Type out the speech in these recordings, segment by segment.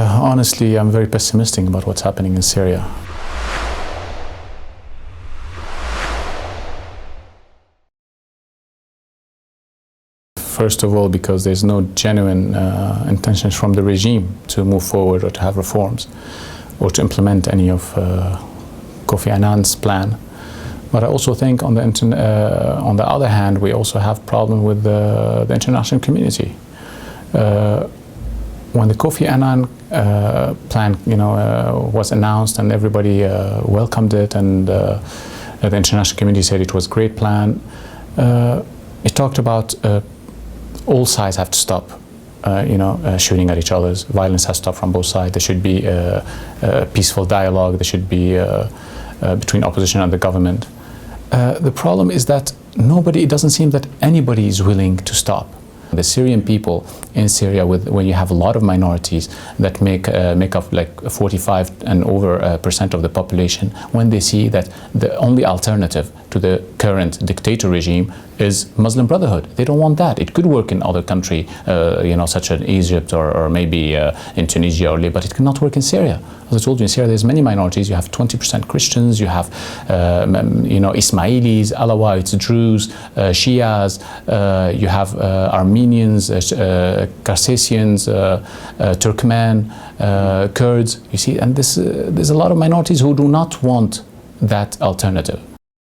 Honestly, I'm very pessimistic about what's happening in Syria. First of all, because there's no genuine intentions from the regime to move forward or to have reforms or to implement any of Kofi Annan's plan. But I also think on the other hand, we also have problem with the international community. When the Kofi Annan plan, was announced and everybody welcomed it, and the international community said it was a great plan, it talked about all sides have to stop, shooting at each other. Violence has to stop from both sides. There should be a peaceful dialogue. There should be between opposition and the government. The problem is that it doesn't seem that anybody is willing to stop. The Syrian people in Syria, when you have a lot of minorities that make up like 45% and over of the population, when they see that the only alternative to the current dictator regime is Muslim Brotherhood, they don't want that. It could work in other countries, such as Egypt or maybe in Tunisia or Libya, but it cannot work in Syria. As I told you, in Syria there's many minorities. You have 20% Christians, you have Ismailis, Alawites, Druze, Shias, you have Armenians, Caucasians, Turkmen, Kurds. You see, and there's a lot of minorities who do not want that alternative.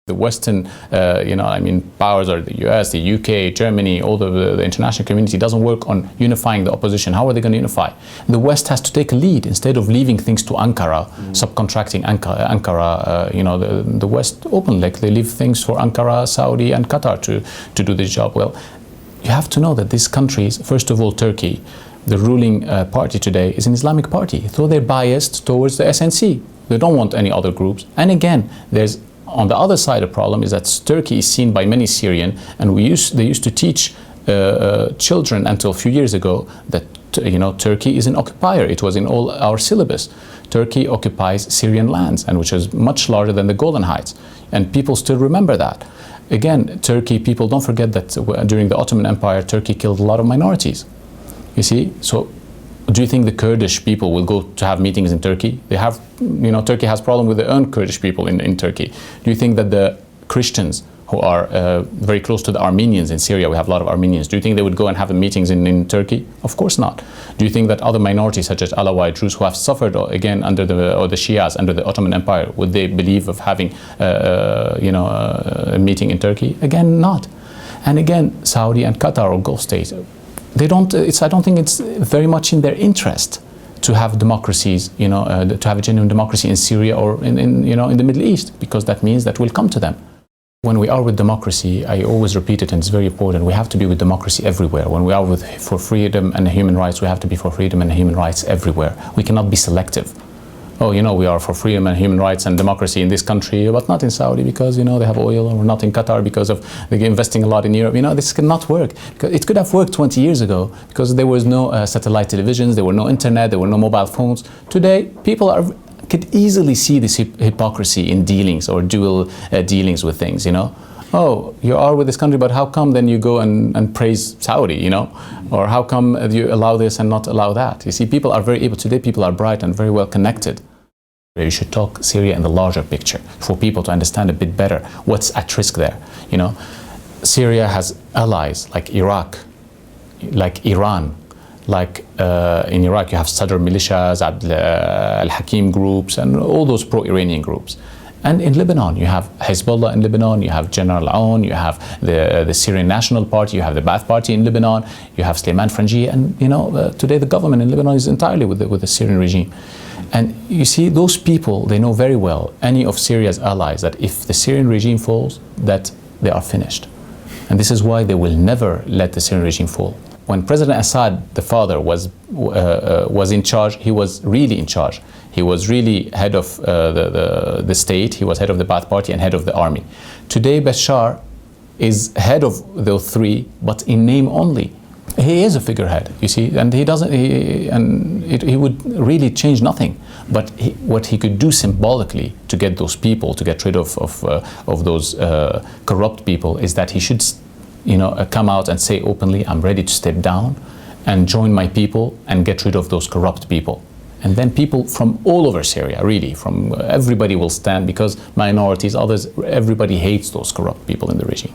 The Western, powers, or the US, the UK, Germany, all the international community doesn't work on unifying the opposition. How are they going to unify? The West has to take a lead instead of leaving things to Ankara, subcontracting Ankara. The West open, like they leave things for Ankara, Saudi, and Qatar to do this job. Well, you have to know that these countries, first of all, Turkey, the ruling party today is an Islamic party, so they're biased towards the SNC. They don't want any other groups. And again, on the other side, the problem is that Turkey is seen by many Syrian, and they used to teach children until a few years ago that Turkey is an occupier. It was in all our syllabus. Turkey occupies Syrian lands, and which is much larger than the Golan Heights, and people still remember that. Again, Turkey, people don't forget that during the Ottoman Empire, Turkey killed a lot of minorities. You see, so. Do you think the Kurdish people will go to have meetings in Turkey? They have, Turkey has problem with their own Kurdish people in Turkey. Do you think that the Christians who are very close to the Armenians in Syria, we have a lot of Armenians, do you think they would go and have meetings in Turkey? Of course not. Do you think that other minorities such as Alawite, Druze, who have suffered again under the Shias under the Ottoman Empire, would they believe of having a meeting in Turkey? Again, not. And again, Saudi and Qatar or Gulf states, I don't think it's very much in their interest to have democracies, to have a genuine democracy in Syria or in the Middle East, because that means that will come to them. When we are with democracy, I always repeat it, and it's very important, we have to be with democracy everywhere. When we are for freedom and human rights, we have to be for freedom and human rights everywhere. We cannot be selective. Oh, we are for freedom and human rights and democracy in this country, but not in Saudi because, they have oil, or not in Qatar because they're investing a lot in Europe. This cannot work. It could have worked 20 years ago because there was no satellite televisions, there were no internet, there were no mobile phones. Today, people could easily see this hypocrisy in dealings or dual dealings with things, Oh, you are with this country, but how come then you go and praise Saudi, Or how come you allow this and not allow that? You see, people are very able, today people are bright and very well connected. You should talk Syria in the larger picture for people to understand a bit better what's at risk there. Syria has allies like Iraq, like Iran, like in Iraq you have Sadr militias, Al-Hakim groups, and all those pro-Iranian groups. And in Lebanon, you have Hezbollah in Lebanon, you have General Aoun, you have the Syrian National Party, you have the Ba'ath Party in Lebanon, you have Sleiman Frangi, and today the government in Lebanon is entirely with the Syrian regime. And you see, those people, they know very well, any of Syria's allies, that if the Syrian regime falls, that they are finished. And this is why they will never let the Syrian regime fall. When President Assad, the father, was in charge, he was really in charge. He was really head of the state, he was head of the Ba'ath Party and head of the army. Today, Bashar is head of those three, but in name only. He is a figurehead, you see, and he would really change nothing. But what he could do symbolically to get those people, to get rid of those corrupt people, is that he should, come out and say openly, I'm ready to step down and join my people and get rid of those corrupt people. And then people from all over Syria, really, from everybody will stand, because minorities, others, everybody hates those corrupt people in the regime.